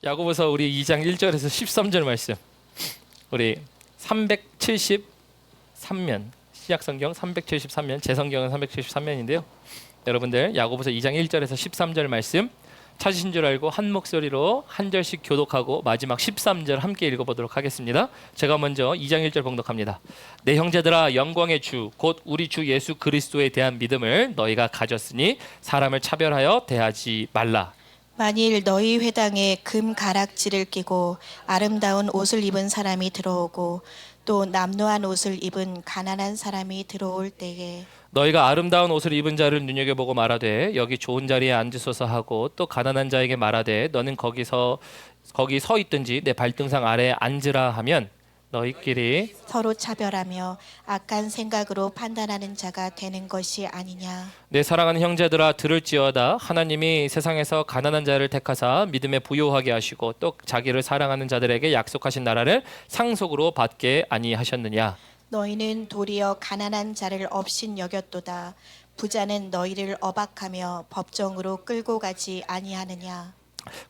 야고보서 우리 2장 1절에서 13절 말씀. 우리 373면 신약성경 373면 제 성경은 373면인데요. 여러분들 야고보서 2장 1절에서 13절 말씀 찾으신 줄 알고 한 목소리로 한 절씩 교독하고 마지막 13절 함께 읽어보도록 하겠습니다. 제가 먼저 2장 1절 봉독합니다. 내 형제들아 영광의 주 곧 우리 주 예수 그리스도에 대한 믿음을 너희가 가졌으니 사람을 차별하여 대하지 말라. 만일 너희 회당에 금 가락지를 끼고 아름다운 옷을 입은 사람이 들어오고 또 남루한 옷을 입은 가난한 사람이 들어올 때에 너희가 아름다운 옷을 입은 자를 눈여겨보고 말하되 여기 좋은 자리에 앉으소서 하고 또 가난한 자에게 말하되 너는 거기 서 있든지 내 발등상 아래에 앉으라 하면 너희끼리 서로 차별하며 악한 생각으로 판단하는 자가 되는 것이 아니냐. 내 사랑하는 형제들아 들을지어다. 하나님이 세상에서 가난한 자를 택하사 믿음에 부요하게 하시고 또 자기를 사랑하는 자들에게 약속하신 나라를 상속으로 받게 아니하셨느냐. 너희는 도리어 가난한 자를 업신 여겼도다. 부자는 너희를 억압하며 법정으로 끌고 가지 아니하느냐.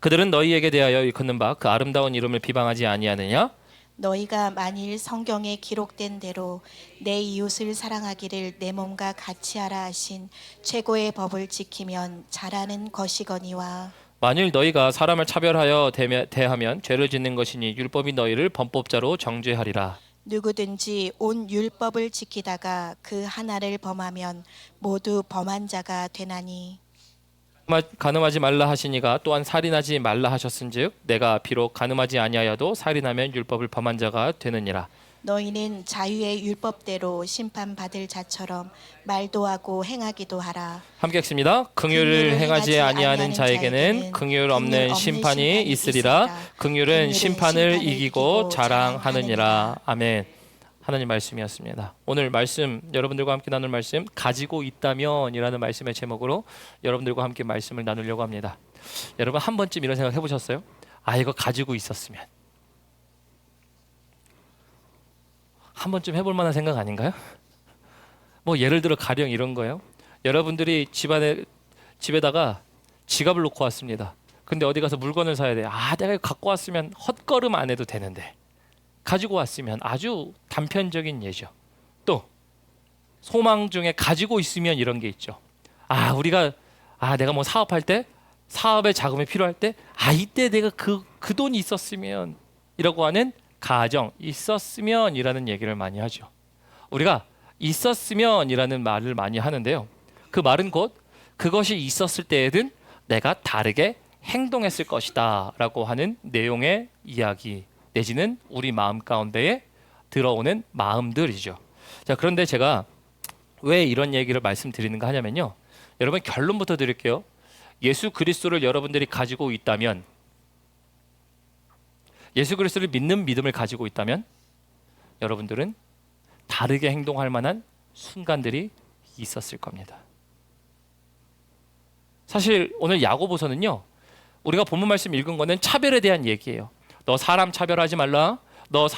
그들은 너희에게 대하여 일컫는 바 그 아름다운 이름을 비방하지 아니하느냐. 너희가 만일 성경에 기록된 대로 내 이웃을 사랑하기를 내 몸과 같이 하라 하신 최고의 법을 지키면 잘하는 것이거니와. 만일 너희가 사람을 차별하여 대하면 죄를 짓는 것이니 율법이 너희를 범법자로 정죄하리라. 누구든지 온 율법을 지키다가 그 하나를 범하면 모두 범한 자가 되나니. 간음하지 말라 하시니가 또한 살인하지 말라 하셨은즉 내가 비록 간음하지 아니하여도 살인하면 율법을 범한 자가 되느니라. 너희는 자유의 율법대로 심판받을 자처럼 말도 하고 행하기도 하라. 함께 읽습니다. 긍휼을 행하지 아니하는 자에게는 긍휼 없는 심판이 있으리라. 긍휼은 심판을 이기고 자랑하느니라. 아멘. 하나님 말씀이었습니다. 오늘 말씀 여러분들과 함께 나눌 말씀 가지고 있다면이라는 말씀의 제목으로 여러분들과 함께 말씀을 나누려고 합니다. 여러분 한 번쯤 이런 생각 해보셨어요? 아 이거 가지고 있었으면. 한 번쯤 해볼 만한 생각 아닌가요? 뭐 예를 들어 가령 이런 거예요. 여러분들이 집에다가 지갑을 놓고 왔습니다. 근데 어디 가서 물건을 사야 돼. 아 내가 이거 갖고 왔으면 헛걸음 안 해도 되는데. 가지고 왔으면 아주 단편적인 예죠. 또 소망 중에 가지고 있으면 이런 게 있죠. 내가 뭐 사업할 때 사업의 자금이 필요할 때 이때 내가 그 돈이 있었으면 이라고 하는 가정 있었으면이라는 얘기를 많이 하죠. 우리가 있었으면이라는 말을 많이 하는데요. 그 말은 곧 그것이 있었을 때에는 내가 다르게 행동했을 것이다라고 하는 내용의 이야기. 내지는 우리 마음 가운데에 들어오는 마음들이죠. 자, 그런데 제가 왜 이런 얘기를 말씀드리는가 하냐면요. 여러분 결론부터 드릴게요. 예수 그리스도를 여러분들이 가지고 있다면, 예수 그리스도를 믿는 믿음을 가지고 있다면 여러분들은 다르게 행동할 만한 순간들이 있었을 겁니다. 사실 오늘 야고보서는요. 우리가 본문 말씀 읽은 거는 차별에 대한 얘기예요. 너 사람 차별하지 말라. 너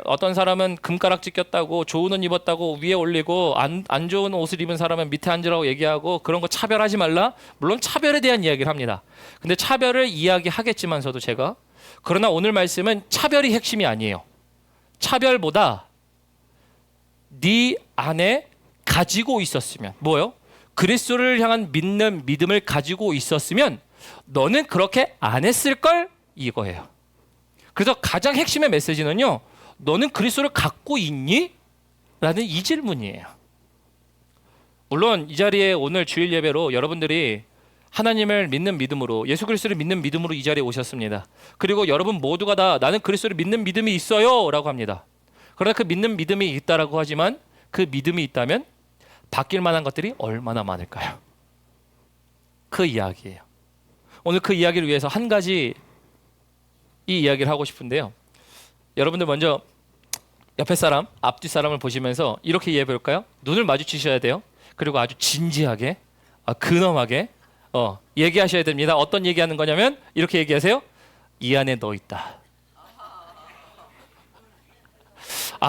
어떤 사람은 금가락지 꼈다고 좋은 옷 입었다고 위에 올리고 안 좋은 옷을 입은 사람은 밑에 앉으라고 얘기하고 그런 거 차별하지 말라. 물론 차별에 대한 이야기를 합니다. 근데 차별을 이야기하겠지만서도 제가 그러나 오늘 말씀은 차별이 핵심이 아니에요. 차별보다 네 안에 가지고 있었으면 뭐요? 그리스도를 향한 믿는 믿음을 가지고 있었으면 너는 그렇게 안 했을 걸 이거예요. 그래서 가장 핵심의 메시지는요. 너는 그리스도를 갖고 있니? 라는 이 질문이에요. 물론 이 자리에 오늘 주일 예배로 여러분들이 하나님을 믿는 믿음으로 예수 그리스도를 믿는 믿음으로 이 자리에 오셨습니다. 그리고 여러분 모두가 다 나는 그리스도를 믿는 믿음이 있어요 라고 합니다. 그러나 그 믿는 믿음이 있다라고 하지만 그 믿음이 있다면 바뀔 만한 것들이 얼마나 많을까요? 그 이야기예요. 오늘 그 이야기를 위해서 한 가지 이 이야기를 하고 싶은데요. 여러분들 먼저 옆에 사람, 앞뒤 사람을 보시면서 이렇게 이해해 볼까요? 눈을 마주치셔야 돼요. 그리고 아주 진지하게, 근엄하게 얘기하셔야 됩니다. 어떤 얘기하는 거냐면 이렇게 얘기하세요. 이 안에 너 있다.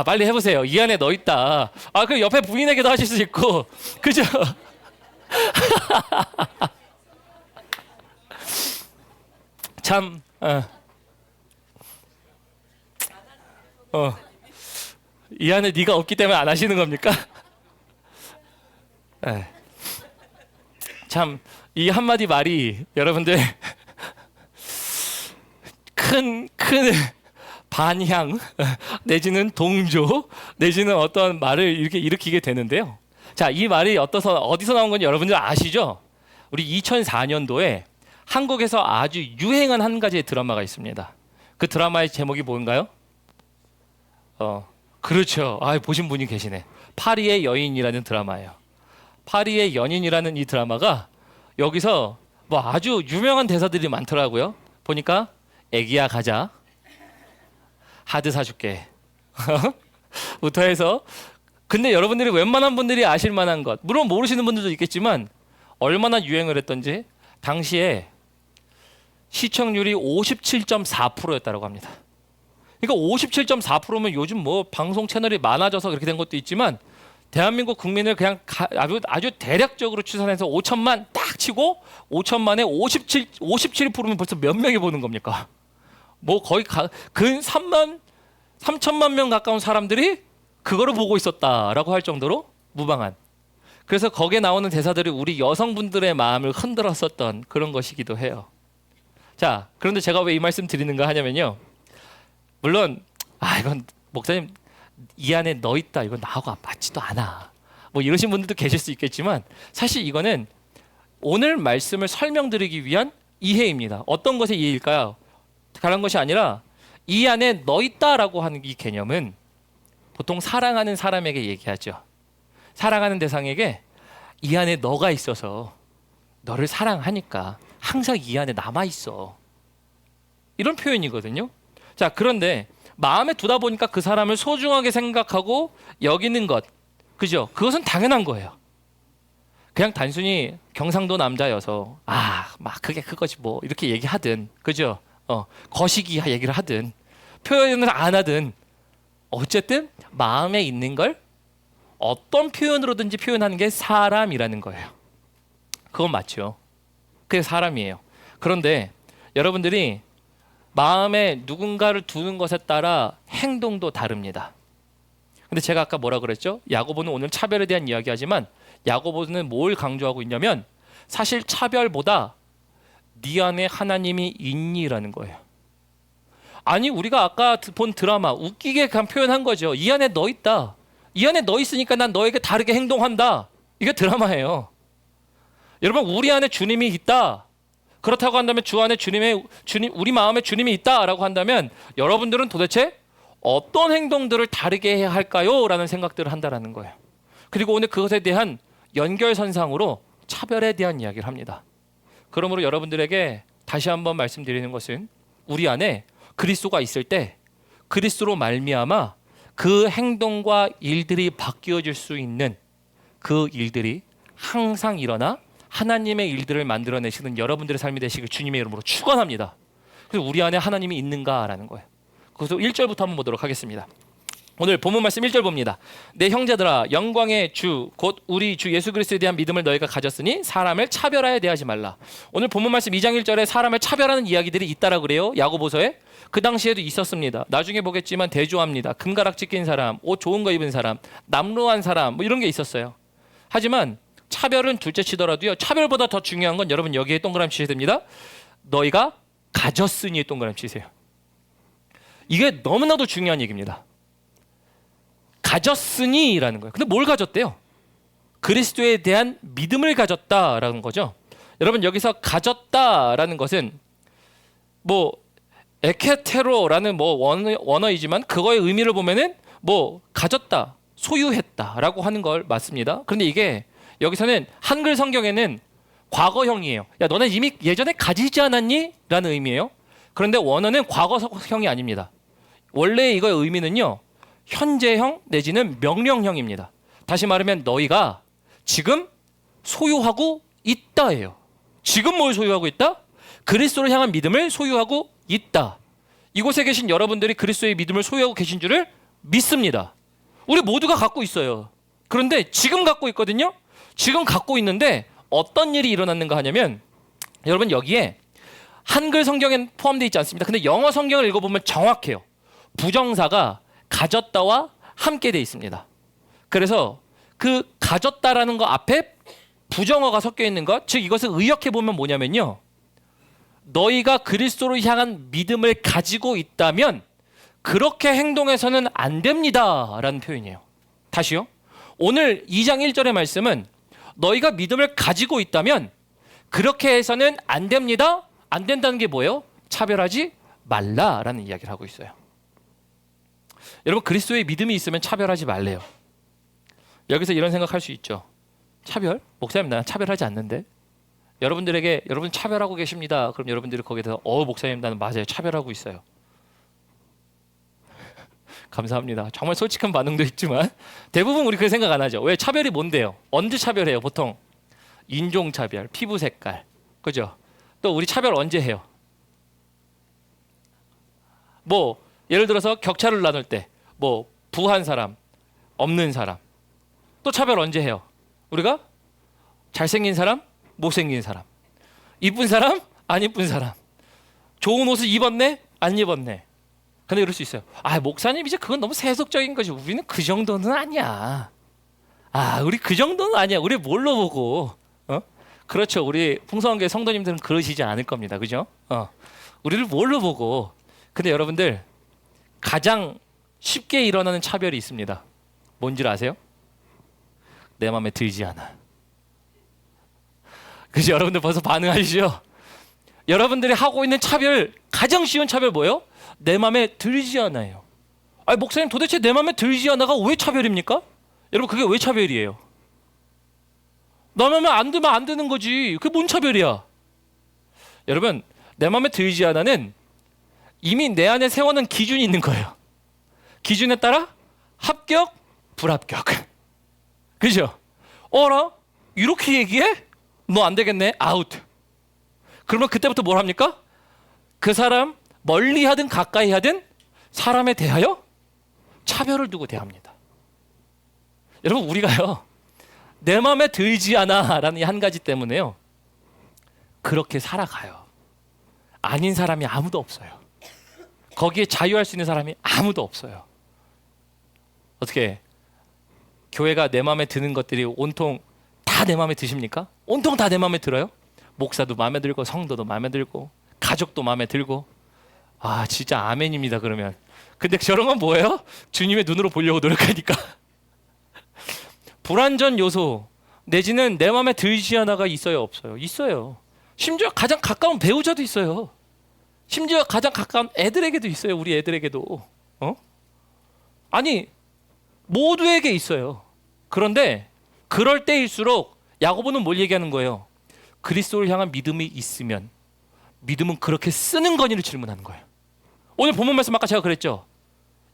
빨리 해보세요. 이 안에 너 있다. 그 옆에 부인에게도 하실 수 있고, 그죠? 참 이 안에 네가 없기 때문에 안 하시는 겁니까? 네. 참 이 한마디 말이 여러분들 큰 반향 내지는 동조 내지는 어떤 말을 이렇게 일으키게 되는데요. 자, 이 말이 어디서 나온 건지 여러분들 아시죠? 우리 2004년도에 한국에서 아주 유행한 한 가지의 드라마가 있습니다. 그 드라마의 제목이 뭔가요? 그렇죠. 보신 분이 계시네. 파리의 여인이라는 드라마예요. 파리의 연인이라는 이 드라마가 여기서 뭐 아주 유명한 대사들이 많더라고요. 보니까 애기야 가자. 하드 사줄게. 부터 해서 근데 여러분들이 웬만한 분들이 아실 만한 것 물론 모르시는 분들도 있겠지만 얼마나 유행을 했던지 당시에 시청률이 57.4%였다고 합니다. 그러니까 57.4%면 요즘 뭐 방송 채널이 많아져서 그렇게 된 것도 있지만 대한민국 국민을 그냥 아주 대략적으로 추산해서 5천만 딱 치고 5천만에 57%면 벌써 몇 명이 보는 겁니까? 뭐 거의 근 3천만 명 가까운 사람들이 그거를 보고 있었다라고 할 정도로 무방한. 그래서 거기에 나오는 대사들이 우리 여성분들의 마음을 흔들었었던 그런 것이기도 해요. 자, 그런데 제가 왜 이 말씀 드리는가 하냐면요. 물론 이건 목사님 이 안에 너 있다. 이건 나하고 맞지도 않아. 뭐 이러신 분들도 계실 수 있겠지만 사실 이거는 오늘 말씀을 설명드리기 위한 이해입니다. 어떤 것의 이해일까요? 다른 것이 아니라 이 안에 너 있다라고 하는 이 개념은 보통 사랑하는 사람에게 얘기하죠. 사랑하는 대상에게 이 안에 너가 있어서 너를 사랑하니까 항상 이 안에 남아 있어. 이런 표현이거든요. 자, 그런데 마음에 두다 보니까 그 사람을 소중하게 생각하고 여기는 것, 그죠? 그것은 당연한 거예요. 그냥 단순히 경상도 남자여서 막 그게 그거지 뭐 이렇게 얘기하든, 그죠? 거시기 얘기를 하든 표현을 안 하든 어쨌든 마음에 있는 걸 어떤 표현으로든지 표현하는 게 사람이라는 거예요. 그건 맞죠. 그게 사람이에요. 그런데 여러분들이 마음에 누군가를 두는 것에 따라 행동도 다릅니다. 근데 제가 아까 뭐라 그랬죠? 야고보는 오늘 차별에 대한 이야기하지만 야고보는 뭘 강조하고 있냐면 사실 차별보다 네 안에 하나님이 있니라는 거예요. 아니 우리가 아까 본 드라마 웃기게 표현한 거죠. 이 안에 너 있다. 이 안에 너 있으니까 난 너에게 다르게 행동한다. 이게 드라마예요. 여러분 우리 안에 주님이 있다. 그렇다고 한다면 우리 마음에 주님이 있다라고 한다면 여러분들은 도대체 어떤 행동들을 다르게 해야 할까요? 라는 생각들을 한다라는 거예요. 그리고 오늘 그것에 대한 연결선상으로 차별에 대한 이야기를 합니다. 그러므로 여러분들에게 다시 한번 말씀드리는 것은 우리 안에 그리스도가 있을 때 그리스도로 말미암아 그 행동과 일들이 바뀌어질 수 있는 그 일들이 항상 일어나 하나님의 일들을 만들어내시는 여러분들의 삶이 되시길 주님의 이름으로 축원합니다. 그래서 우리 안에 하나님이 있는가라는 거예요. 그래서 1절부터 한번 보도록 하겠습니다. 오늘 본문 말씀 1절 봅니다. 내 형제들아 영광의 주 곧 우리 주 예수 그리스도에 대한 믿음을 너희가 가졌으니 사람을 차별하여 대하지 말라. 오늘 본문 말씀 2장 1절에 사람을 차별하는 이야기들이 있다라 그래요. 야고보서에. 그 당시에도 있었습니다. 나중에 보겠지만 대조합니다. 금가락지 낀 사람, 옷 좋은 거 입은 사람, 남루한 사람 뭐 이런 게 있었어요. 하지만 차별은 둘째 치더라도요. 차별보다 더 중요한 건 여러분 여기에 동그라미 치셔야 됩니다. 너희가 가졌으니 동그라미 치세요. 이게 너무나도 중요한 얘기입니다. 가졌으니라는 거예요. 근데 뭘 가졌대요? 그리스도에 대한 믿음을 가졌다라는 거죠. 여러분 여기서 가졌다라는 것은 뭐 에케테로라는 뭐 원어이지만 그거의 의미를 보면은 뭐 가졌다, 소유했다라고 하는 걸 맞습니다. 그런데 이게 여기서는 한글 성경에는 과거형이에요. 야 너네 이미 예전에 가지지 않았니? 라는 의미예요. 그런데 원어는 과거형이 아닙니다. 원래 이거의 의미는요. 현재형 내지는 명령형입니다. 다시 말하면 너희가 지금 소유하고 있다예요. 지금 뭘 소유하고 있다? 그리스도를 향한 믿음을 소유하고 있다. 이곳에 계신 여러분들이 그리스도의 믿음을 소유하고 계신 줄을 믿습니다. 우리 모두가 갖고 있어요. 그런데 지금 갖고 있거든요. 지금 갖고 있는데 어떤 일이 일어났는가 하냐면 여러분 여기에 한글 성경엔 포함되어 있지 않습니다. 근데 영어 성경을 읽어보면 정확해요. 부정사가 가졌다와 함께 돼 있습니다. 그래서 그 가졌다라는 거 앞에 부정어가 섞여 있는 것, 즉 이것을 의역해 보면 뭐냐면요, 너희가 그리스도로 향한 믿음을 가지고 있다면 그렇게 행동해서는 안 됩니다 라는 표현이에요. 다시요. 오늘 2장 1절의 말씀은 너희가 믿음을 가지고 있다면 그렇게 해서는 안 됩니다. 안 된다는 게 뭐예요? 차별하지 말라라는 이야기를 하고 있어요. 여러분, 그리스도의 믿음이 있으면 차별하지 말래요. 여기서 이런 생각할 수 있죠. 차별? 목사님, 나는 차별하지 않는데. 여러분들에게 여러분 차별하고 계십니다. 그럼 여러분들이 거기서 목사님, 나는 맞아요, 차별하고 있어요. 감사합니다. 정말 솔직한 반응도 있지만 대부분 우리 그 생각 안 하죠. 왜? 차별이 뭔데요? 언제 차별해요? 보통 인종차별, 피부 색깔, 그죠? 또 우리 차별 언제 해요? 뭐 예를 들어서 격차를 나눌 때 뭐 부한 사람, 없는 사람. 또 차별 언제 해요? 우리가 잘생긴 사람, 못생긴 사람, 이쁜 사람, 안 이쁜 사람, 좋은 옷을 입었네, 안 입었네. 근데 이럴 수 있어요. 목사님, 이제 그건 너무 세속적인 거지. 우리는 그 정도는 아니야. 우리 그 정도는 아니야. 우리 뭘로 보고? 그렇죠. 우리 풍성한교회 성도님들은 그러시지 않을 겁니다. 그죠? 우리를 뭘로 보고? 근데 여러분들, 가장 쉽게 일어나는 차별이 있습니다. 뭔지 아세요? 내 마음에 들지 않아. 그죠? 여러분들 벌써 반응하시죠? 여러분들이 하고 있는 차별, 가장 쉬운 차별 뭐예요? 내 마음에 들지 않아요. 목사님, 도대체 내 마음에 들지 않아가 왜 차별입니까? 여러분, 그게 왜 차별이에요? 내 마음에 안 들면 안 되는 거지. 그게 뭔 차별이야? 여러분, 내 마음에 들지 않아는 이미 내 안에 세워놓은 기준이 있는 거예요. 기준에 따라 합격, 불합격. 그죠? 나 이렇게 얘기해? 너 안 되겠네, 아웃. 그러면 그때부터 뭘 합니까? 그 사람 멀리 하든 가까이 하든 사람에 대하여 차별을 두고 대합니다. 여러분, 우리가요, 내 마음에 들지 않아 라는 이 한 가지 때문에요, 그렇게 살아가요. 아닌 사람이 아무도 없어요. 거기에 자유할 수 있는 사람이 아무도 없어요. 어떻게 교회가 내 마음에 드는 것들이 온통 다 내 마음에 드십니까? 온통 다 내 마음에 들어요? 목사도 마음에 들고, 성도도 마음에 들고, 가족도 마음에 들고. 진짜 아멘입니다. 그러면 근데 저런 건 뭐예요? 주님의 눈으로 보려고 노력하니까. 불완전 요소 내지는 내 마음에 들지 않아가 있어요, 없어요? 있어요. 심지어 가장 가까운 배우자도 있어요. 심지어 가장 가까운 애들에게도 있어요. 우리 애들에게도. 모두에게 있어요. 그런데 그럴 때일수록 야고보는 뭘 얘기하는 거예요? 그리스도를 향한 믿음이 있으면 믿음은 그렇게 쓰는 거니를 질문하는 거예요. 오늘 본문 말씀 아까 제가 그랬죠.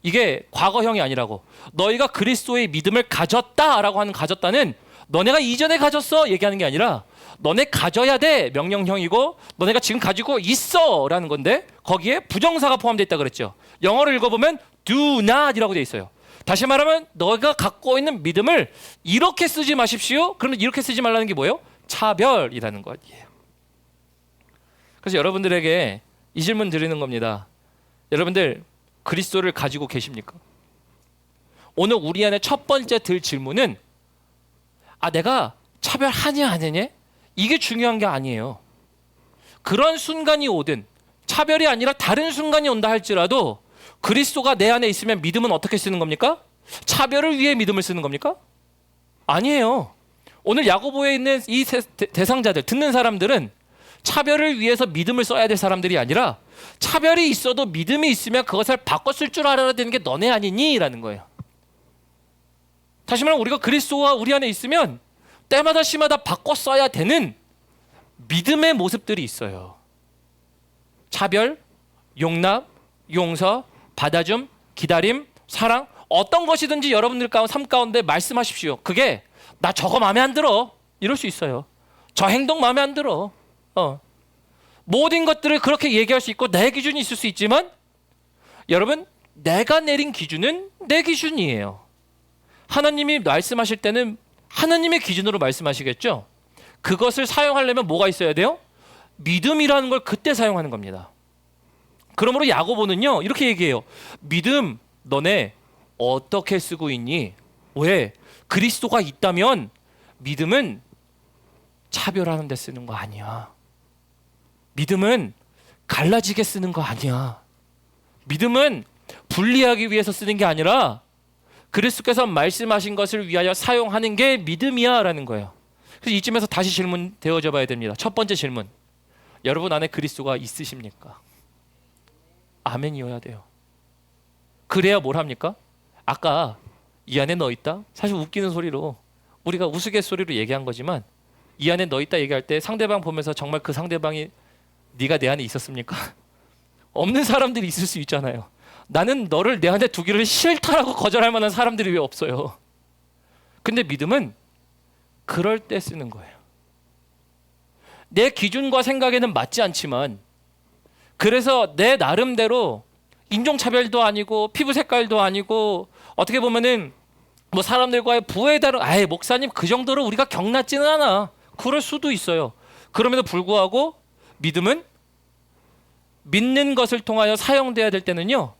이게 과거형이 아니라고. 너희가 그리스도의 믿음을 가졌다라고 하는 가졌다는 너네가 이전에 가졌어 얘기하는 게 아니라 너네 가져야 돼 명령형이고 너네가 지금 가지고 있어 라는 건데 거기에 부정사가 포함되어 있다 그랬죠. 영어를 읽어보면 do not이라고 되어 있어요. 다시 말하면 너가 갖고 있는 믿음을 이렇게 쓰지 마십시오. 그러면 이렇게 쓰지 말라는 게 뭐예요? 차별이라는 것이에요. 그래서 여러분들에게 이 질문 드리는 겁니다. 여러분들 그리스도를 가지고 계십니까? 오늘 우리 안에 첫 번째 들 질문은 내가 차별하냐 안 하냐? 이게 중요한 게 아니에요. 그런 순간이 오든 차별이 아니라 다른 순간이 온다 할지라도 그리스도가 내 안에 있으면 믿음은 어떻게 쓰는 겁니까? 차별을 위해 믿음을 쓰는 겁니까? 아니에요. 오늘 야고보에 있는 이 대상자들, 듣는 사람들은 차별을 위해서 믿음을 써야 될 사람들이 아니라 차별이 있어도 믿음이 있으면 그것을 바꿔 쓸 줄 알아야 되는 게 너네 아니니? 라는 거예요. 다시 말하면 우리가 그리스도가 우리 안에 있으면 때마다 시마다 바꿔 써야 되는 믿음의 모습들이 있어요. 차별, 용납, 용서, 받아줌, 기다림, 사랑, 어떤 것이든지 여러분들 삶 가운데 말씀하십시오. 그게 나 저거 마음에 안 들어 이럴 수 있어요. 저 행동 마음에 안 들어. 모든 것들을 그렇게 얘기할 수 있고 내 기준이 있을 수 있지만 여러분, 내가 내린 기준은 내 기준이에요. 하나님이 말씀하실 때는 하나님의 기준으로 말씀하시겠죠. 그것을 사용하려면 뭐가 있어야 돼요? 믿음이라는 걸 그때 사용하는 겁니다. 그러므로 야고보는요 이렇게 얘기해요. 믿음 너네 어떻게 쓰고 있니? 왜? 그리스도가 있다면 믿음은 차별하는 데 쓰는 거 아니야. 믿음은 갈라지게 쓰는 거 아니야. 믿음은 분리하기 위해서 쓰는 게 아니라 그리스도께서 말씀하신 것을 위하여 사용하는 게 믿음이야 라는 거예요. 그래서 이쯤에서 다시 질문 되어져 봐야 됩니다. 첫 번째 질문. 여러분 안에 그리스도가 있으십니까? 아멘이어야 돼요. 그래야 뭘 합니까? 아까 이 안에 너 있다? 사실 웃기는 소리로 우리가 우스갯소리로 얘기한 거지만 이 안에 너 있다 얘기할 때 상대방 보면서 정말 그 상대방이 네가 내 안에 있었습니까? 없는 사람들이 있을 수 있잖아요. 나는 너를 내 안에 두기를 싫다라고 거절할 만한 사람들이 왜 없어요? 근데 믿음은 그럴 때 쓰는 거예요. 내 기준과 생각에는 맞지 않지만 그래서 내 나름대로 인종차별도 아니고 피부 색깔도 아니고 어떻게 보면은 뭐 사람들과의 부에 다른 아예 목사님 그 정도로 우리가 경났지는 않아. 그럴 수도 있어요. 그럼에도 불구하고 믿음은 믿는 것을 통하여 사용돼야 될 때는요.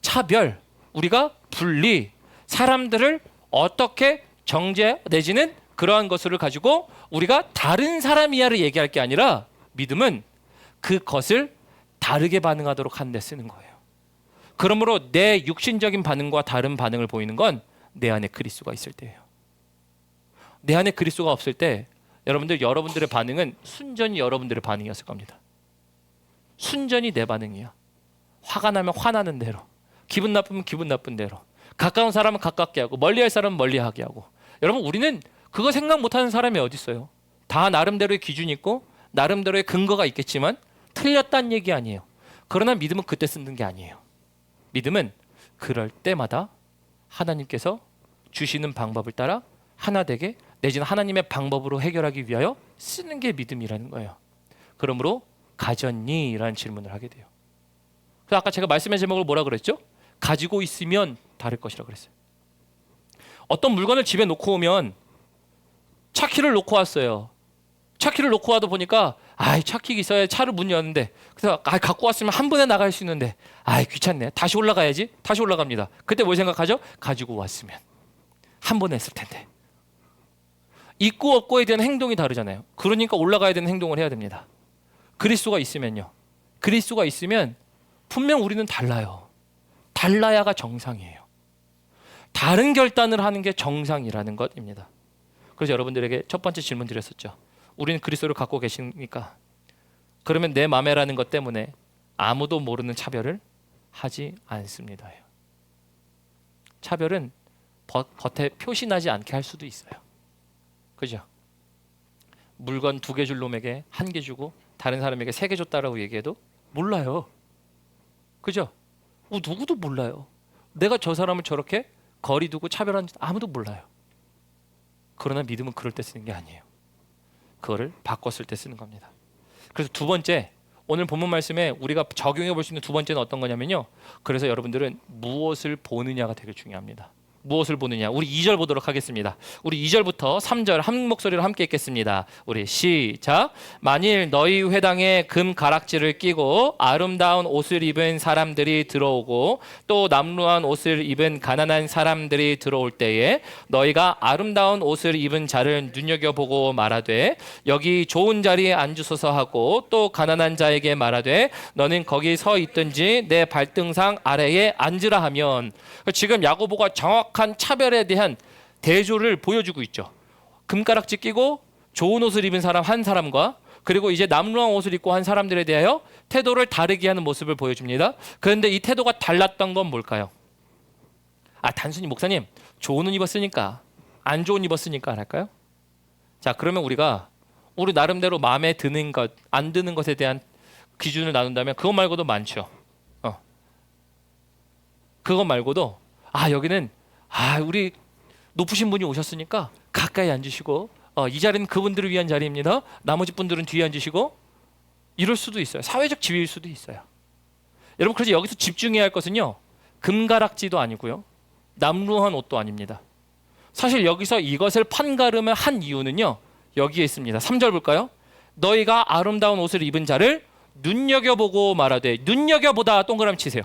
차별, 우리가 분리, 사람들을 어떻게 정죄 내지는 그러한 것을 가지고 우리가 다른 사람이야를 얘기할 게 아니라 믿음은 그것을 다르게 반응하도록 하는 데 쓰는 거예요. 그러므로 내 육신적인 반응과 다른 반응을 보이는 건 내 안에 그리스도가 있을 때예요. 내 안에 그리스도가 없을 때 여러분들의 반응은 순전히 여러분들의 반응이었을 겁니다. 순전히 내 반응이야. 화가 나면 화나는 대로, 기분 나쁘면 기분 나쁜 대로, 가까운 사람은 가깝게 하고 멀리할 사람은 멀리하게 하고. 여러분 우리는 그거 생각 못하는 사람이 어디 있어요? 다 나름대로의 기준이 있고 나름대로의 근거가 있겠지만 틀렸다는 얘기 아니에요. 그러나 믿음은 그때 쓰는 게 아니에요. 믿음은 그럴 때마다 하나님께서 주시는 방법을 따라 하나 되게 내지는 하나님의 방법으로 해결하기 위하여 쓰는 게 믿음이라는 거예요. 그러므로 가졌니? 라는 질문을 하게 돼요. 그래서 아까 제가 말씀의 제목을 뭐라 그랬죠? 가지고 있으면 다를 것이라 그랬어요. 어떤 물건을 집에 놓고 오면 차키를 놓고 왔어요. 차키를 놓고 와도 보니까 차키 있어야 차를 문 여는데 그래서 갖고 왔으면 한 번에 나갈 수 있는데 귀찮네. 다시 올라가야지. 다시 올라갑니다. 그때 뭘 생각하죠? 가지고 왔으면 한 번에 했을 텐데. 있고 없고에 대한 행동이 다르잖아요. 그러니까 올라가야 되는 행동을 해야 됩니다. 그리스도가 있으면요. 그리스도가 있으면 분명 우리는 달라요. 달라야가 정상이에요. 다른 결단을 하는 게 정상이라는 것입니다. 그래서 여러분들에게 첫 번째 질문 드렸었죠. 우리는 그리스도를 갖고 계십니까? 그러면 내 맘에라는 것 때문에 아무도 모르는 차별을 하지 않습니다. 차별은 겉에 표시나지 않게 할 수도 있어요. 그죠? 물건 2개 줄 놈에게 1개 주고 다른 사람에게 3개 줬다라고 얘기해도 몰라요. 그죠? 누구도 몰라요. 내가 저 사람을 저렇게 거리 두고 차별하는지 아무도 몰라요. 그러나 믿음은 그럴 때 쓰는 게 아니에요. 그거를 바꿨을 때 쓰는 겁니다. 그래서 두 번째, 오늘 본문 말씀에 우리가 적용해 볼 수 있는 두 번째는 어떤 거냐면요. 그래서 여러분들은 무엇을 보느냐가 되게 중요합니다. 무엇을 보느냐. 우리 2절 보도록 하겠습니다. 우리 2절부터 3절 한 목소리로 함께 읽겠습니다. 우리 시작. 만일 너희 회당에 금 가락지를 끼고 아름다운 옷을 입은 사람들이 들어오고 또 남루한 옷을 입은 가난한 사람들이 들어올 때에 너희가 아름다운 옷을 입은 자를 눈여겨보고 말하되 여기 좋은 자리에 앉으소서 하고 또 가난한 자에게 말하되 너는 거기 서 있든지 내 발등상 아래에 앉으라 하면, 지금 야고보가 정확한 차별에 대한 대조를 보여주고 있죠. 금가락지 끼고 좋은 옷을 입은 사람 한 사람과 그리고 이제 남루한 옷을 입고 한 사람들에 대하여 태도를 다르게 하는 모습을 보여줍니다. 그런데 이 태도가 달랐던 건 뭘까요? 단순히 목사님 좋은 옷 입었으니까 안 좋은 옷 입었으니까 할까요? 자, 그러면 우리가 우리 나름대로 마음에 드는 것, 안 드는 것에 대한 기준을 나눈다면 그것 말고도 많죠. 그것 말고도 여기는 우리 높으신 분이 오셨으니까 가까이 앉으시고 이 자리는 그분들을 위한 자리입니다. 나머지 분들은 뒤에 앉으시고, 이럴 수도 있어요. 사회적 지위일 수도 있어요. 여러분, 그래서 여기서 집중해야 할 것은요, 금가락지도 아니고요, 남루한 옷도 아닙니다. 사실 여기서 이것을 판가름을 한 이유는요, 여기에 있습니다. 3절 볼까요? 너희가 아름다운 옷을 입은 자를 눈여겨보고 말하되, 눈여겨보다 동그라미 치세요.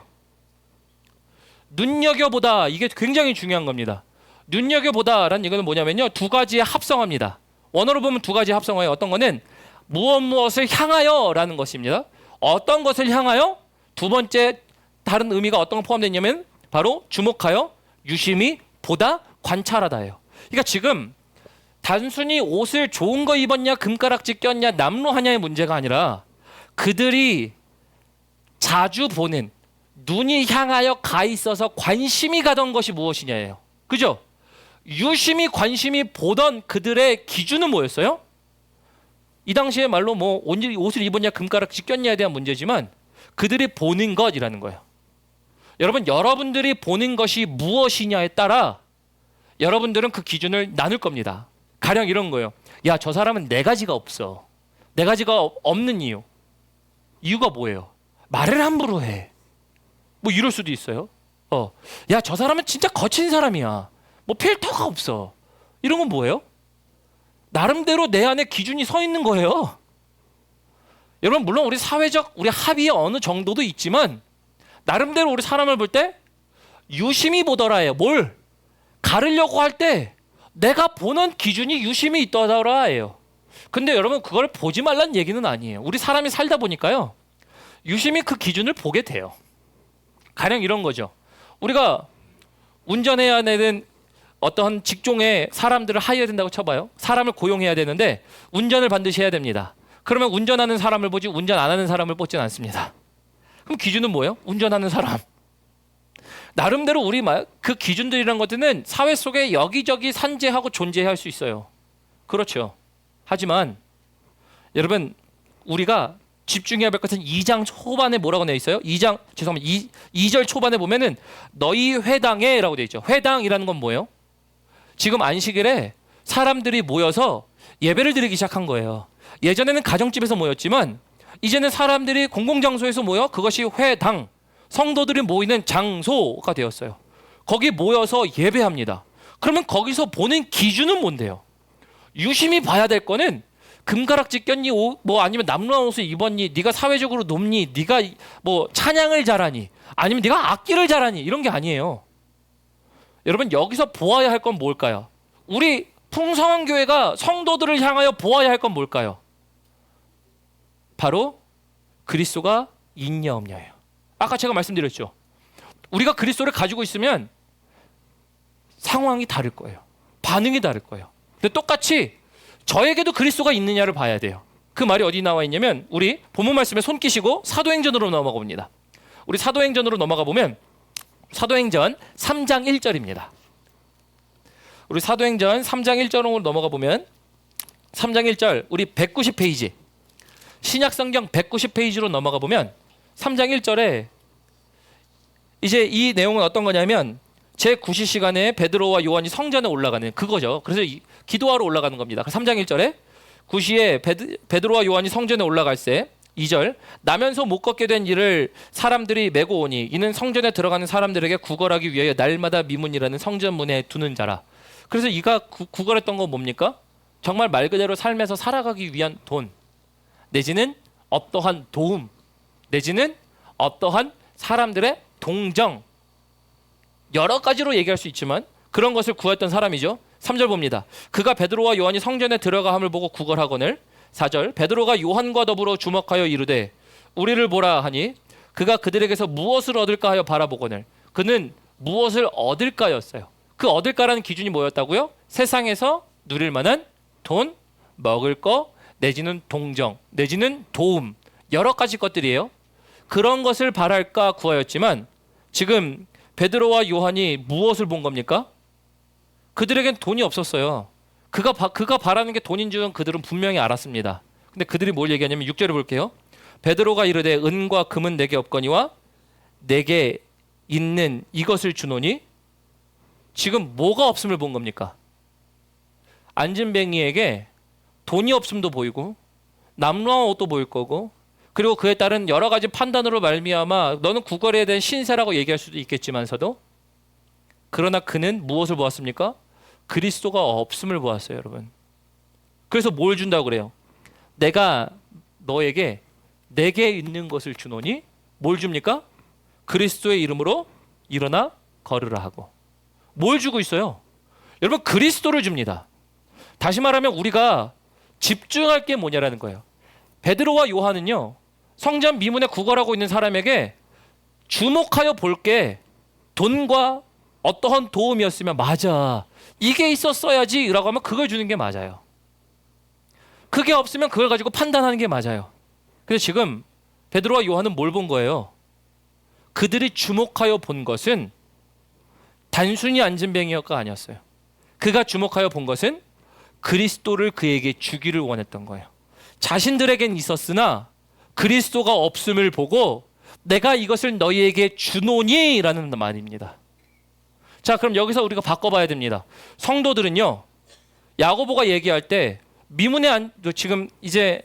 눈여겨보다, 이게 굉장히 중요한 겁니다. 눈여겨보다라는 이거는 뭐냐면요, 두 가지의 합성어입니다. 원어로 보면 두 가지 합성어예요. 어떤 거는 무엇을 향하여라는 것입니다. 어떤 것을 향하여? 두 번째 다른 의미가 어떤 거 포함되어 있냐면 바로 주목하여, 유심히, 보다, 관찰하다예요. 그러니까 지금 단순히 옷을 좋은 거 입었냐, 금가락지 꼈냐, 남루하냐의 문제가 아니라 그들이 자주 보는, 눈이 향하여 가 있어서 관심이 가던 것이 무엇이냐예요. 그죠? 유심히 관심이 보던 그들의 기준은 뭐였어요? 이 당시에 말로 뭐 옷을 입었냐, 금가락지 꼈냐에 대한 문제지만 그들이 보는 것이라는 거예요. 여러분, 여러분들이 보는 것이 무엇이냐에 따라 여러분들은 그 기준을 나눌 겁니다. 가령 이런 거예요. 야, 저 사람은 네 가지가 없어. 네 가지가 없는 이유. 이유가 뭐예요? 말을 함부로 해. 뭐 이럴 수도 있어요. 야, 저 사람은 진짜 거친 사람이야. 뭐 필터가 없어. 이런 건 뭐예요? 나름대로 내 안에 기준이 서 있는 거예요. 여러분, 물론 우리 사회적 우리 합의의 어느 정도도 있지만 나름대로 우리 사람을 볼 때 유심히 보더라예요. 뭘? 가르려고 할 때 내가 보는 기준이 유심히 있더라예요. 근데 여러분, 그걸 보지 말란 얘기는 아니에요. 우리 사람이 살다 보니까요, 유심히 그 기준을 보게 돼요. 가령 이런 거죠. 우리가 운전해야 되는 어떤 직종에 사람들을 하이해야 된다고 쳐봐요. 사람을 고용해야 되는데 운전을 반드시 해야 됩니다. 그러면 운전하는 사람을 보지 운전 안 하는 사람을 뽑진 않습니다. 그럼 기준은 뭐예요? 운전하는 사람. 나름대로 우리 그 기준들이란 것들은 사회 속에 여기저기 산재하고 존재할 수 있어요. 그렇죠. 하지만 여러분, 우리가 집중해야 할 것은 2장 초반에 뭐라고 되어 있어요? 2절 초반에 보면은 너희 회당에 라고 되어 있죠. 회당이라는 건 뭐예요? 지금 안식일에 사람들이 모여서 예배를 드리기 시작한 거예요. 예전에는 가정집에서 모였지만 이제는 사람들이 공공장소에서 모여, 그것이 회당, 성도들이 모이는 장소가 되었어요. 거기 모여서 예배합니다. 그러면 거기서 보는 기준은 뭔데요? 유심히 봐야 될 거는 금가락지 꼈니, 뭐 아니면 남루한 옷을 입었니, 네가 사회적으로 높니, 네가 뭐 찬양을 잘하니, 아니면 네가 악기를 잘하니, 이런 게 아니에요. 여러분, 여기서 보아야 할 건 뭘까요? 우리 풍성한 교회가 성도들을 향하여 보아야 할 건 뭘까요? 바로 그리스도가 있냐 없냐예요. 아까 제가 말씀드렸죠. 우리가 그리스도를 가지고 있으면 상황이 다를 거예요. 반응이 다를 거예요. 근데 똑같이 저에게도 그리스도가 있느냐를 봐야 돼요. 그 말이 어디 나와 있냐면 우리 본문 말씀에 손 끼시고 사도행전으로 넘어가 봅니다. 우리 사도행전으로 넘어가 보면 사도행전 3장 1절입니다. 우리 사도행전 3장 1절로 넘어가 보면 3장 1절 우리 190페이지 신약성경 190페이지로 넘어가 보면 3장 1절에 이제 이 내용은 어떤 거냐면 제9시 시간에 베드로와 요한이 성전에 올라가는 그거죠. 그래서 기도하러 올라가는 겁니다. 3장 1절에 9시에 베드로와 요한이 성전에 올라갈새 2절 나면서 못 걷게 된 이를 사람들이 메고 오니 이는 성전에 들어가는 사람들에게 구걸하기 위하여 날마다 미문이라는 성전 문에 두는 자라. 그래서 이가 구걸했던 건 뭡니까? 정말 말 그대로 삶에서 살아가기 위한 돈 내지는 어떠한 도움 내지는 어떠한 사람들의 동정 여러 가지로 얘기할 수 있지만 그런 것을 구했던 사람이죠. 3절 봅니다. 그가 베드로와 요한이 성전에 들어가함을 보고 구걸하거늘 4절 베드로가 요한과 더불어 주목하여 이르되 우리를 보라 하니 그가 그들에게서 무엇을 얻을까 하여 바라보거늘 그는 무엇을 얻을까였어요. 그 얻을까라는 기준이 뭐였다고요? 세상에서 누릴 만한 돈, 먹을 거 내지는 동정 내지는 도움 여러 가지 것들이에요. 그런 것을 바랄까 구하였지만 지금 베드로와 요한이 무엇을 본 겁니까? 그들에겐 돈이 없었어요. 그가 바라는 게 돈인 줄은 그들은 분명히 알았습니다. 근데 그들이 뭘 얘기하냐면 6절을 볼게요. 베드로가 이르되 은과 금은 내게 없거니와 내게 있는 이것을 주노니 지금 뭐가 없음을 본 겁니까? 안진뱅이에게 돈이 없음도 보이고 남루한 옷도 보일 거고 그리고 그에 따른 여러 가지 판단으로 말미암아 너는 구걸에 대한 신세라고 얘기할 수도 있겠지만서도 그러나 그는 무엇을 보았습니까? 그리스도가 없음을 보았어요, 여러분. 그래서 뭘 준다고 그래요? 내가 너에게 내게 있는 것을 주노니 뭘 줍니까? 그리스도의 이름으로 일어나 걸으라 하고. 뭘 주고 있어요? 여러분 그리스도를 줍니다. 다시 말하면 우리가 집중할 게 뭐냐라는 거예요. 베드로와 요한은요. 성전 미문에 구걸하고 있는 사람에게 주목하여 볼 게 돈과 어떠한 도움이었으면 맞아. 이게 있었어야지 라고 하면 그걸 주는 게 맞아요. 그게 없으면 그걸 가지고 판단하는 게 맞아요. 그래서 지금 베드로와 요한은 뭘 본 거예요? 그들이 주목하여 본 것은 단순히 안진뱅이가 아니었어요. 그가 주목하여 본 것은 그리스도를 그에게 주기를 원했던 거예요. 자신들에겐 있었으나 그리스도가 없음을 보고 내가 이것을 너희에게 주노니 라는 말입니다. 자, 그럼 여기서 우리가 바꿔봐야 됩니다. 성도들은요, 야고보가 얘기할 때 미문에 지금 이제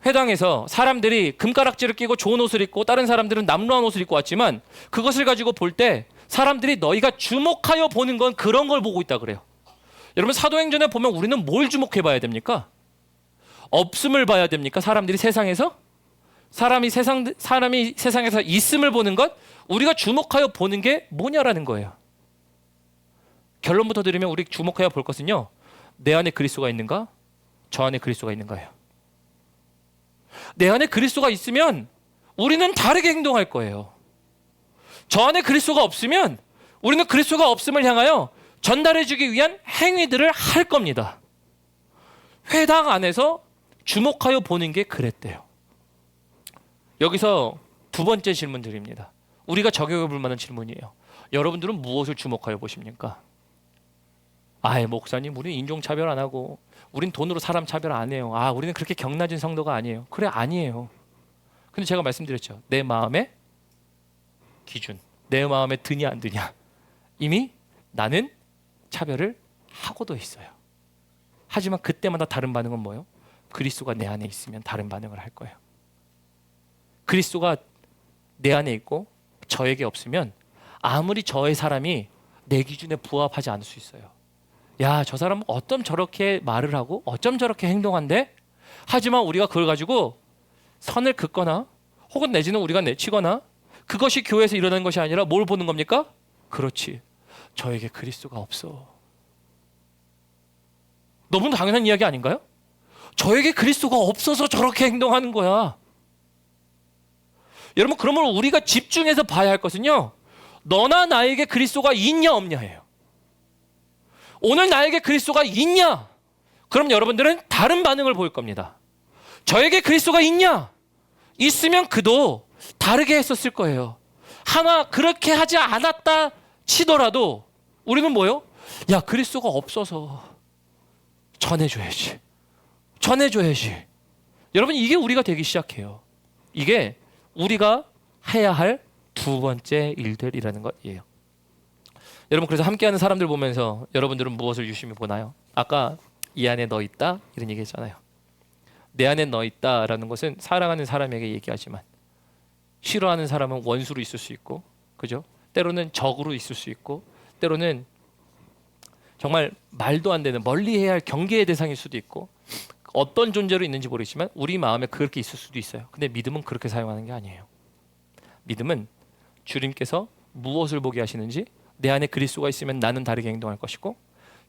회당에서 사람들이 금가락지를 끼고 좋은 옷을 입고 다른 사람들은 남루한 옷을 입고 왔지만 그것을 가지고 볼 때 사람들이 너희가 주목하여 보는 건 그런 걸 보고 있다 그래요. 여러분 사도행전에 보면 우리는 뭘 주목해 봐야 됩니까? 없음을 봐야 됩니까? 사람들이 세상에서? 사람이 세상에서 있음을 보는 것? 우리가 주목하여 보는 게 뭐냐라는 거예요. 결론부터 들으면 우리 주목해야 볼 것은요. 내 안에 그리스도가 있는가? 저 안에 그리스도가 있는가예요. 내 안에 그리스도가 있으면 우리는 다르게 행동할 거예요. 저 안에 그리스도가 없으면 우리는 그리스도가 없음을 향하여 전달해주기 위한 행위들을 할 겁니다. 회당 안에서 주목하여 보는 게 그랬대요. 여기서 두 번째 질문 드립니다. 우리가 적용해 볼 만한 질문이에요. 여러분들은 무엇을 주목하여 보십니까? 아예 목사님 우리는 인종차별 안 하고 우린 돈으로 사람 차별 안 해요. 우리는 그렇게 경낮은 성도가 아니에요. 그래 아니에요. 근데 제가 말씀드렸죠. 내 마음의 기준, 내 마음에 드냐 안 드냐 이미 나는 차별을 하고도 있어요. 하지만 그때마다 다른 반응은 뭐예요? 그리스도가 내 안에 있으면 다른 반응을 할 거예요. 그리스도가 내 안에 있고 저에게 없으면 아무리 저의 사람이 내 기준에 부합하지 않을 수 있어요. 야, 저 사람은 어쩜 저렇게 말을 하고 어쩜 저렇게 행동한대? 하지만 우리가 그걸 가지고 선을 긋거나 혹은 내지는 우리가 내치거나 그것이 교회에서 일어나는 것이 아니라 뭘 보는 겁니까? 그렇지. 저에게 그리스도가 없어. 너무 당연한 이야기 아닌가요? 저에게 그리스도가 없어서 저렇게 행동하는 거야. 여러분 그러면 우리가 집중해서 봐야 할 것은요. 너나 나에게 그리스도가 있냐 없냐예요. 오늘 나에게 그리스도가 있냐? 그럼 여러분들은 다른 반응을 보일 겁니다. 저에게 그리스도가 있냐? 있으면 그도 다르게 했었을 거예요. 하나 그렇게 하지 않았다 치더라도 우리는 뭐요? 야, 그리스도가 없어서 전해줘야지. 여러분 이게 우리가 되기 시작해요. 이게 우리가 해야 할 두 번째 일들이라는 것이에요. 여러분 그래서 함께하는 사람들 보면서 여러분들은 무엇을 유심히 보나요? 아까 이 안에 너 있다 이런 얘기 했잖아요. 내 안에 너 있다라는 것은 사랑하는 사람에게 얘기하지만 싫어하는 사람은 원수로 있을 수 있고, 그죠? 때로는 적으로 있을 수 있고, 때로는 정말 말도 안 되는 멀리해야 할 경계의 대상일 수도 있고, 어떤 존재로 있는지 모르겠지만 우리 마음에 그렇게 있을 수도 있어요. 근데 믿음은 그렇게 사용하는 게 아니에요. 믿음은 주님께서 무엇을 보게 하시는지, 내 안에 그리스도가 있으면 나는 다르게 행동할 것이고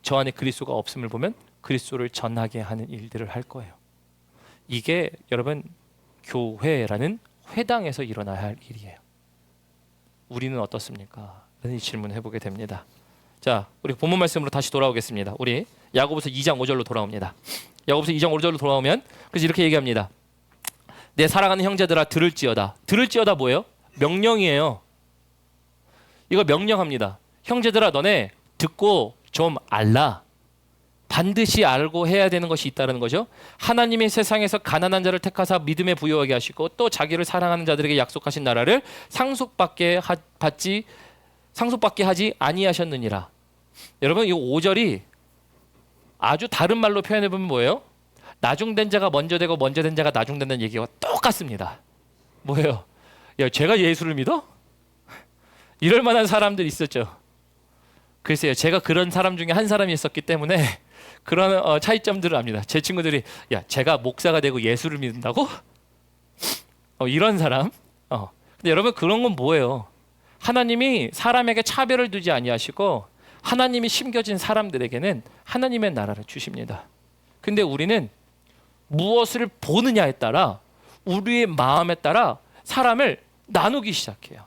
저 안에 그리스도가 없음을 보면 그리스도를 전하게 하는 일들을 할 거예요. 이게 여러분 교회라는 회당에서 일어나야 할 일이에요. 우리는 어떻습니까? 라는 질문을 해보게 됩니다. 자, 우리 본문 말씀으로 다시 돌아오겠습니다. 우리 야고보서 2장 5절로 돌아옵니다. 야고보서 2장 5절로 돌아오면 그래서 이렇게 얘기합니다. 내 사랑하는 형제들아 들을지어다. 들을지어다 뭐예요? 명령이에요. 이거 명령합니다. 형제들아 너네 듣고 좀 알라. 반드시 알고 해야 되는 것이 있다는 거죠. 하나님의 세상에서 가난한 자를 택하사 믿음에 부여하게 하시고 또 자기를 사랑하는 자들에게 약속하신 나라를 상속받게 하지 아니하셨느니라. 여러분 이 5절이 아주 다른 말로 표현해 보면 뭐예요? 나중된 자가 먼저 되고 먼저 된 자가 나중된다는 얘기가 똑같습니다. 뭐예요? 야, 제가 예수를 믿어? 이럴 만한 사람들이 있었죠. 글쎄요, 제가 그런 사람 중에 한 사람이 있었기 때문에 그런 차이점들을 압니다. 제 친구들이 야, 제가 목사가 되고 예수를 믿는다고? 이런 사람. 근데 여러분 그런 건 뭐예요? 하나님이 사람에게 차별을 두지 아니하시고 하나님이 심겨진 사람들에게는 하나님의 나라를 주십니다. 근데 우리는 무엇을 보느냐에 따라 우리의 마음에 따라 사람을 나누기 시작해요.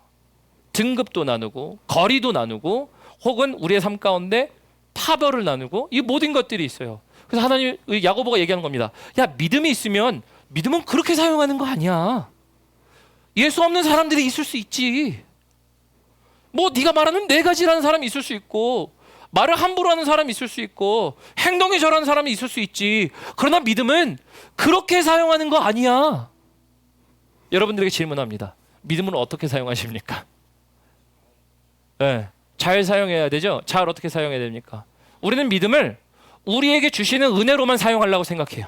등급도 나누고 거리도 나누고 혹은 우리의 삶 가운데 파벌을 나누고 이 모든 것들이 있어요. 그래서 하나님 야고보가 얘기하는 겁니다. 야, 믿음이 있으면 믿음은 그렇게 사용하는 거 아니야. 예수 없는 사람들이 있을 수 있지. 뭐 네가 말하는 네 가지라는 사람이 있을 수 있고 말을 함부로 하는 사람이 있을 수 있고 행동이 저라는 사람이 있을 수 있지. 그러나 믿음은 그렇게 사용하는 거 아니야. 여러분들에게 질문합니다. 믿음을 어떻게 사용하십니까? 네, 잘 사용해야 되죠. 잘 어떻게 사용해야 됩니까? 우리는 믿음을 우리에게 주시는 은혜로만 사용하려고 생각해요.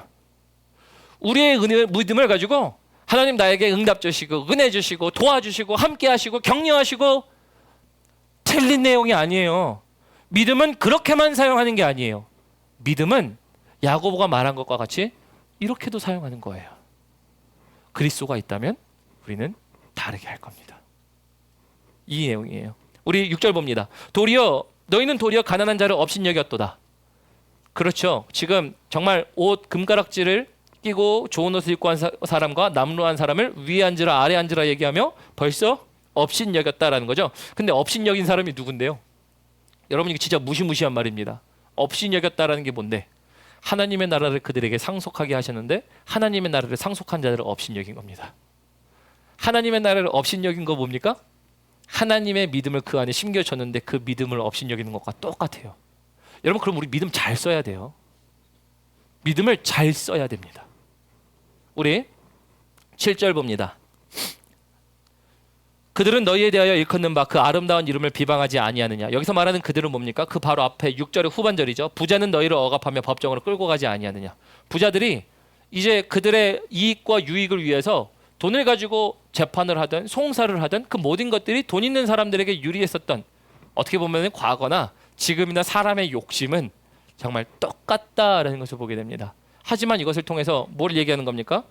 우리의 믿음을 가지고 하나님 나에게 응답 주시고 은혜 주시고 도와주시고 함께 하시고 격려하시고, 틀린 내용이 아니에요. 믿음은 그렇게만 사용하는 게 아니에요. 믿음은 야고보가 말한 것과 같이 이렇게도 사용하는 거예요. 그리스도가 있다면 우리는 다르게 할 겁니다. 이 내용이에요. 우리 6절 봅니다. 너희는 도리어 가난한 자를 업신여겼도다. 그렇죠. 지금 정말 옷 금가락지를 끼고 좋은 옷을 입고 한 사람과 남루한 사람을 위에 앉으라 아래 앉으라 얘기하며 벌써 업신여겼다라는 거죠. 근데 업신여긴 사람이 누군데요? 여러분, 이게 진짜 무시무시한 말입니다. 업신여겼다라는 게 뭔데? 하나님의 나라를 그들에게 상속하게 하셨는데 하나님의 나라를 상속한 자들을 업신여긴 겁니다. 하나님의 나라를 업신여긴 거 뭡니까? 하나님의 믿음을 그 안에 심겨졌는데 그 믿음을 업신여기는 것과 똑같아요. 여러분, 그럼 우리 믿음 잘 써야 돼요. 믿음을 잘 써야 됩니다. 우리 7절 봅니다. 그들은 너희에 대하여 일컫는 바 그 아름다운 이름을 비방하지 아니하느냐. 여기서 말하는 그들은 뭡니까? 그 바로 앞에 6절의 후반절이죠. 부자는 너희를 억압하며 법정으로 끌고 가지 아니하느냐. 부자들이 이제 그들의 이익과 유익을 위해서 돈을 가지고 재판을 하든 송사를 하든 그 모든 것들이 돈 있는 사람들에게 유리했었던, 어떻게 보면 과거나 지금이나 사람의 욕심은 정말 똑같다라는 것을 보게 됩니다. 하지만 이것을 통해서 뭘 얘기하는 겁니까?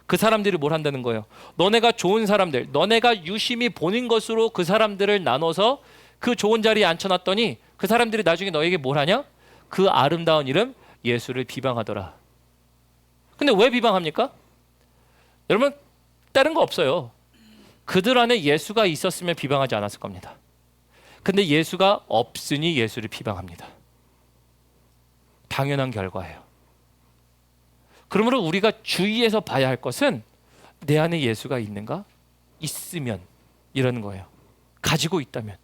그 사람들이 뭘 한다는 거예요. 너네가 좋은 사람들, 너네가 유심히 보는 것으로 그 사람들을 나눠서 그 좋은 자리에 앉혀놨더니 그 사람들이 나중에 너에게 뭘 하냐? 그 아름다운 이름 예수를 비방하더라. 근데 왜 비방합니까? 여러분, 다른 거 없어요. 그들 안에 예수가 있었으면 비방하지 않았을 겁니다. 근데 예수가 없으니 예수를 비방합니다. 당연한 결과예요. 그러므로 우리가 주의해서 봐야 할 것은 내 안에 예수가 있는가? 있으면 이러는 거예요. 가지고 있다면.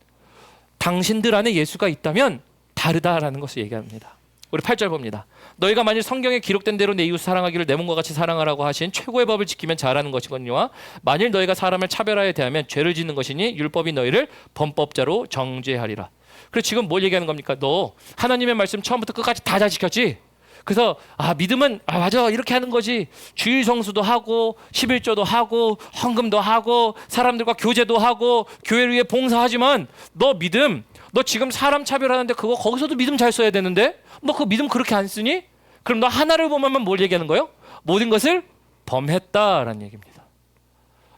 당신들 안에 예수가 있다면 다르다라는 것을 얘기합니다. 우리 8절 봅니다. 너희가 만일 성경에 기록된 대로 내 이웃 사랑하기를 내 몸과 같이 사랑하라고 하신 최고의 법을 지키면 잘하는 것이거니와 만일 너희가 사람을 차별하여 대하면 죄를 짓는 것이니 율법이 너희를 범법자로 정죄하리라. 그래서 지금 뭘 얘기하는 겁니까? 너 하나님의 말씀 처음부터 끝까지 다 잘 지켰지? 그래서 믿음은 맞아 이렇게 하는 거지. 주일 성수도 하고 11조도 하고 헌금도 하고 사람들과 교제도 하고 교회를 위해 봉사하지만 너 믿음, 너 지금 사람 차별하는데 거기서도 믿음 잘 써야 되는데 너 그 믿음 그렇게 안 쓰니? 그럼 너 하나를 보면 뭘 얘기하는 거예요? 모든 것을 범했다라는 얘기입니다.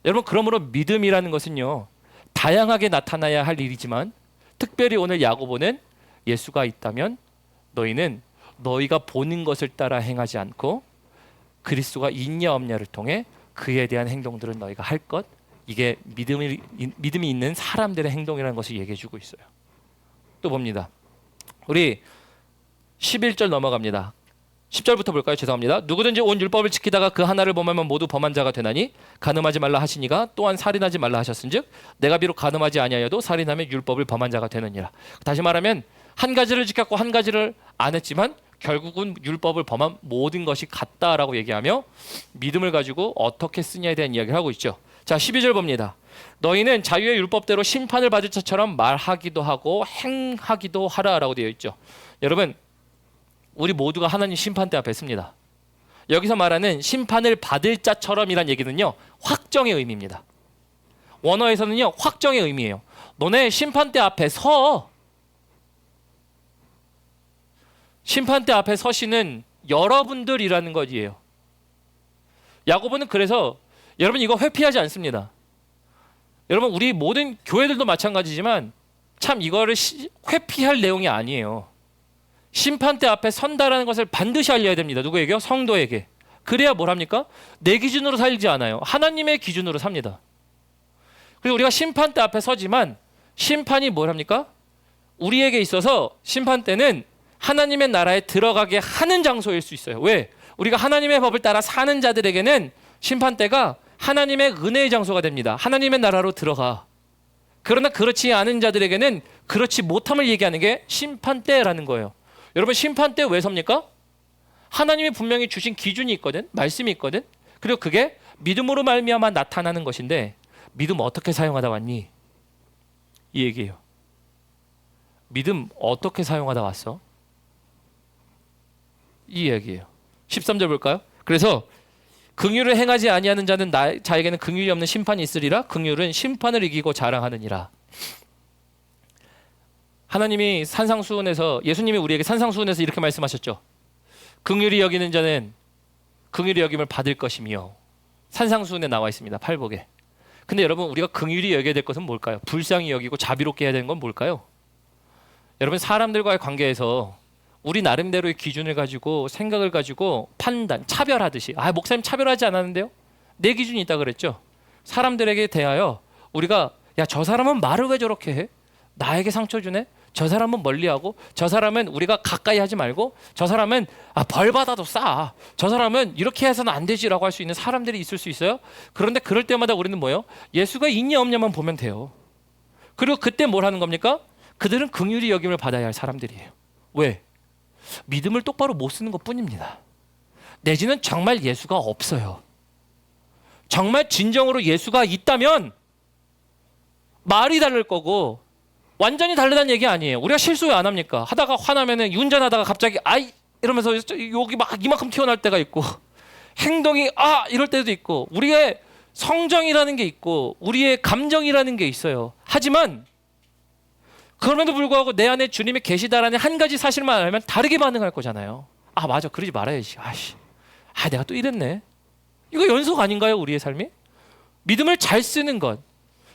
여러분, 그러므로 믿음이라는 것은요, 다양하게 나타나야 할 일이지만 특별히 오늘 야고보는 예수가 있다면 너희는 너희가 보는 것을 따라 행하지 않고 그리스도가 있냐 없냐를 통해 그에 대한 행동들을 너희가 할 것, 이게 믿음이 있는 사람들의 행동이라는 것을 얘기해 주고 있어요. 또 봅니다. 우리 11절 넘어갑니다. 10절부터 볼까요? 죄송합니다. 누구든지 온 율법을 지키다가 그 하나를 범하면 모두 범한 자가 되나니 간음하지 말라 하시니가 또한 살인하지 말라 하셨은즉 내가 비록 간음하지 아니하여도 살인하면 율법을 범한 자가 되느니라. 다시 말하면 한 가지를 지켰고 한 가지를 안 했지만 결국은 율법을 범한 모든 것이 같다라고 얘기하며 믿음을 가지고 어떻게 쓰냐에 대한 이야기를 하고 있죠. 자, 12절 봅니다. 너희는 자유의 율법대로 심판을 받을 자처럼 말하기도 하고 행하기도 하라라고 되어 있죠. 여러분, 우리 모두가 하나님 심판대 앞에 섭니다. 여기서 말하는 심판을 받을 자처럼이란 얘기는요, 확정의 의미입니다. 원어에서는요, 확정의 의미예요. 너네 심판대 앞에 서. 심판대 앞에 서시는 여러분들이라는 것이에요. 야고보는 그래서 여러분 이거 회피하지 않습니다. 여러분 우리 모든 교회들도 마찬가지지만 참 이거를 회피할 내용이 아니에요. 심판대 앞에 선다라는 것을 반드시 알려야 됩니다. 누구에게요? 성도에게. 그래야 뭘 합니까? 내 기준으로 살지 않아요. 하나님의 기준으로 삽니다. 그리고 우리가 심판대 앞에 서지만 심판이 뭘 합니까? 우리에게 있어서 심판대는 하나님의 나라에 들어가게 하는 장소일 수 있어요. 왜? 우리가 하나님의 법을 따라 사는 자들에게는 심판대가 하나님의 은혜의 장소가 됩니다. 하나님의 나라로 들어가. 그러나 그렇지 않은 자들에게는 그렇지 못함을 얘기하는 게 심판대라는 거예요. 여러분 심판대 왜 섭니까? 하나님이 분명히 주신 기준이 있거든. 말씀이 있거든. 그리고 그게 믿음으로 말미암아 나타나는 것인데 믿음 어떻게 사용하다 왔니? 이 얘기예요. 믿음 어떻게 사용하다 왔어? 이 얘기예요. 13절 볼까요? 그래서 긍휼을 행하지 아니하는 자는 자에게는 긍휼이 없는 심판이 있으리라. 긍휼은 심판을 이기고 자랑하느니라. 하나님이 산상수훈에서 예수님이 우리에게 산상수훈에서 이렇게 말씀하셨죠. 긍휼히 여기는 자는 긍휼히 여김을 받을 것이며 산상수훈에 나와 있습니다. 팔복에. 근데 여러분 우리가 긍휼히 여겨야 될 것은 뭘까요? 불쌍히 여기고 자비롭게 해야 되는 건 뭘까요? 여러분 사람들과의 관계에서 우리 나름대로의 기준을 가지고 생각을 가지고 판단, 차별하듯이 목사님 차별하지 않았는데요? 내 기준이 있다 그랬죠? 사람들에게 대하여 우리가 야, 저 사람은 말을 왜 저렇게 해? 나에게 상처 주네? 저 사람은 멀리하고 저 사람은 우리가 가까이 하지 말고 저 사람은 벌 받아도 싸. 저 사람은 이렇게 해서는 안 되지라고 할 수 있는 사람들이 있을 수 있어요. 그런데 그럴 때마다 우리는 뭐예요? 예수가 있냐 없냐만 보면 돼요. 그리고 그때 뭘 하는 겁니까? 그들은 긍휼히 여김을 받아야 할 사람들이에요. 왜? 믿음을 똑바로 못 쓰는 것뿐입니다. 내지는 정말 예수가 없어요. 정말 진정으로 예수가 있다면 말이 다를 거고 완전히 다르다는 얘기 아니에요. 우리가 실수 왜 안 합니까? 하다가 화나면은 운전하다가 갑자기 아이 이러면서 여기 막 이만큼 튀어나올 때가 있고 행동이 이럴 때도 있고 우리의 성정이라는 게 있고 우리의 감정이라는 게 있어요. 하지만 그럼에도 불구하고 내 안에 주님이 계시다라는 한 가지 사실만 알면 다르게 반응할 거잖아요. 맞아 그러지 말아야지. 내가 또 이랬네. 이거 연속 아닌가요? 우리의 삶이? 믿음을 잘 쓰는 것.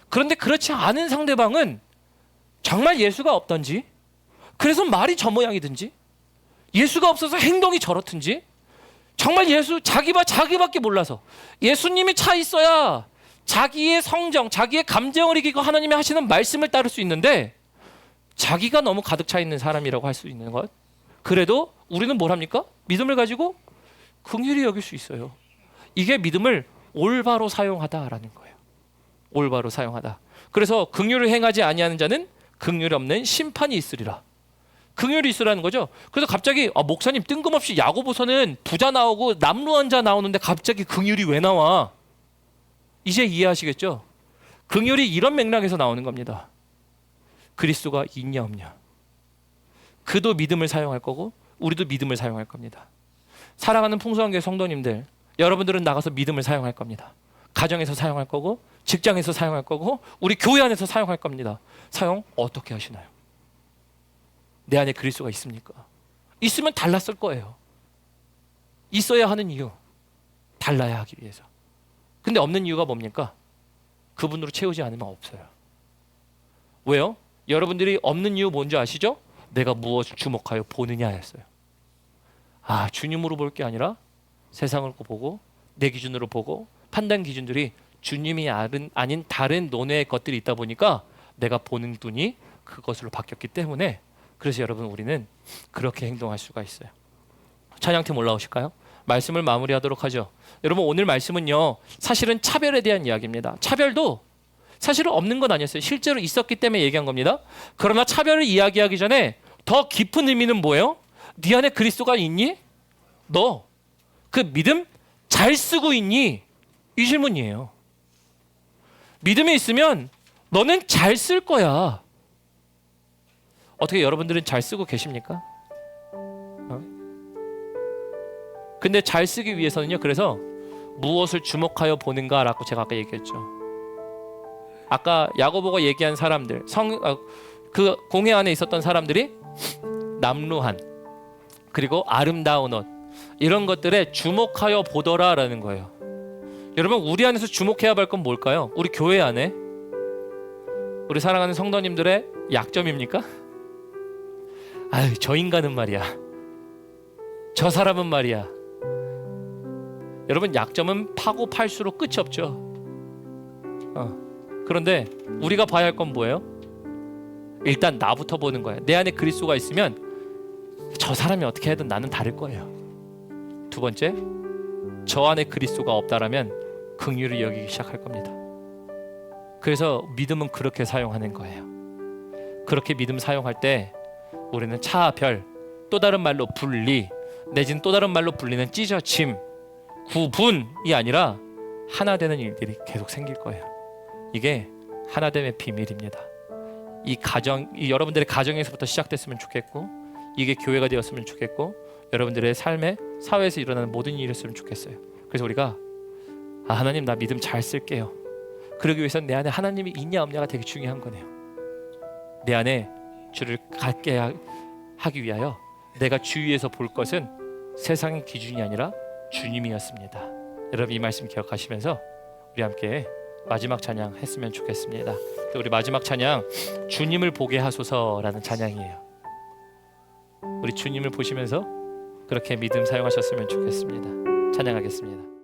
그런데 그렇지 않은 상대방은 정말 예수가 없던지 그래서 말이 저 모양이든지 예수가 없어서 행동이 저렇든지 정말 예수 자기밖에 몰라서 예수님이 차 있어야 자기의 성정, 자기의 감정을 이기고 하나님이 하시는 말씀을 따를 수 있는데 자기가 너무 가득 차 있는 사람이라고 할 수 있는 것. 그래도 우리는 뭘 합니까? 믿음을 가지고 긍휼히 여길 수 있어요. 이게 믿음을 올바로 사용하다라는 거예요. 올바로 사용하다. 그래서 긍휼을 행하지 아니하는 자는 긍휼 없는 심판이 있으리라. 긍휼이 있으라는 거죠. 그래서 갑자기 목사님 뜬금없이 야고보서는 부자 나오고 남루한 자 나오는데 갑자기 긍휼이 왜 나와? 이제 이해하시겠죠? 긍휼이 이런 맥락에서 나오는 겁니다. 그리스도가 있냐 없냐. 그도 믿음을 사용할 거고 우리도 믿음을 사용할 겁니다. 사랑하는 풍성한교회 성도님들, 여러분들은 나가서 믿음을 사용할 겁니다. 가정에서 사용할 거고 직장에서 사용할 거고 우리 교회 안에서 사용할 겁니다. 사용 어떻게 하시나요? 내 안에 그리스도가 있습니까? 있으면 달랐을 거예요. 있어야 하는 이유, 달라야 하기 위해서. 근데 없는 이유가 뭡니까? 그분으로 채우지 않으면 없어요. 왜요? 여러분들이 없는 이유 뭔지 아시죠? 내가 무엇을 주목하여 보느냐였어요. 주님으로 볼 게 아니라 세상을 보고 내 기준으로 보고 판단 기준들이 주님이 아닌 다른 논외의 것들이 있다 보니까 내가 보는 눈이 그것으로 바뀌었기 때문에 그래서 여러분 우리는 그렇게 행동할 수가 있어요. 찬양팀 올라오실까요? 말씀을 마무리하도록 하죠. 여러분 오늘 말씀은요 사실은 차별에 대한 이야기입니다. 차별도 사실은 없는 건 아니었어요. 실제로 있었기 때문에 얘기한 겁니다. 그러나 차별을 이야기하기 전에 더 깊은 의미는 뭐예요? 네 안에 그리스도가 있니? 너 그 믿음 잘 쓰고 있니? 이 질문이에요. 믿음이 있으면 너는 잘 쓸 거야. 어떻게 여러분들은 잘 쓰고 계십니까? 근데 잘 쓰기 위해서는요. 그래서 무엇을 주목하여 보는가라고 제가 아까 얘기했죠. 아까 야고보가 얘기한 사람들, 그 공회 안에 있었던 사람들이 남루한 그리고 아름다운 옷 이런 것들에 주목하여 보더라라는 거예요. 여러분 우리 안에서 주목해야 할 건 뭘까요? 우리 교회 안에 우리 사랑하는 성도님들의 약점입니까? 아유, 저 인간은 말이야, 저 사람은 말이야. 여러분, 약점은 파고 팔수록 끝이 없죠. 그런데 우리가 봐야 할 건 뭐예요? 일단 나부터 보는 거예요. 내 안에 그리스도가 있으면 저 사람이 어떻게 해도 나는 다를 거예요. 두 번째, 저 안에 그리스도가 없다라면 긍휼을 여기기 시작할 겁니다. 그래서 믿음은 그렇게 사용하는 거예요. 그렇게 믿음 사용할 때 우리는 차별, 또 다른 말로 분리, 내지는 또 다른 말로 불리는 찢어짐, 구분이 아니라 하나 되는 일들이 계속 생길 거예요. 이게 하나됨의 비밀입니다. 이 여러분들의 가정에서부터 시작됐으면 좋겠고, 이게 교회가 되었으면 좋겠고, 여러분들의 삶에, 사회에서 일어나는 모든 일이었으면 좋겠어요. 그래서 우리가 하나님, 나 믿음 잘 쓸게요. 그러기 위해서는 내 안에 하나님이 있냐 없냐가 되게 중요한 거네요. 내 안에 주를 갖게 하기 위하여 내가 주위에서 볼 것은 세상의 기준이 아니라 주님이었습니다. 여러분, 이 말씀 기억하시면서 우리 함께 마지막 찬양 했으면 좋겠습니다. 우리 마지막 찬양, 주님을 보게 하소서라는 찬양이에요. 우리 주님을 보시면서 그렇게 믿음 사용하셨으면 좋겠습니다. 찬양하겠습니다.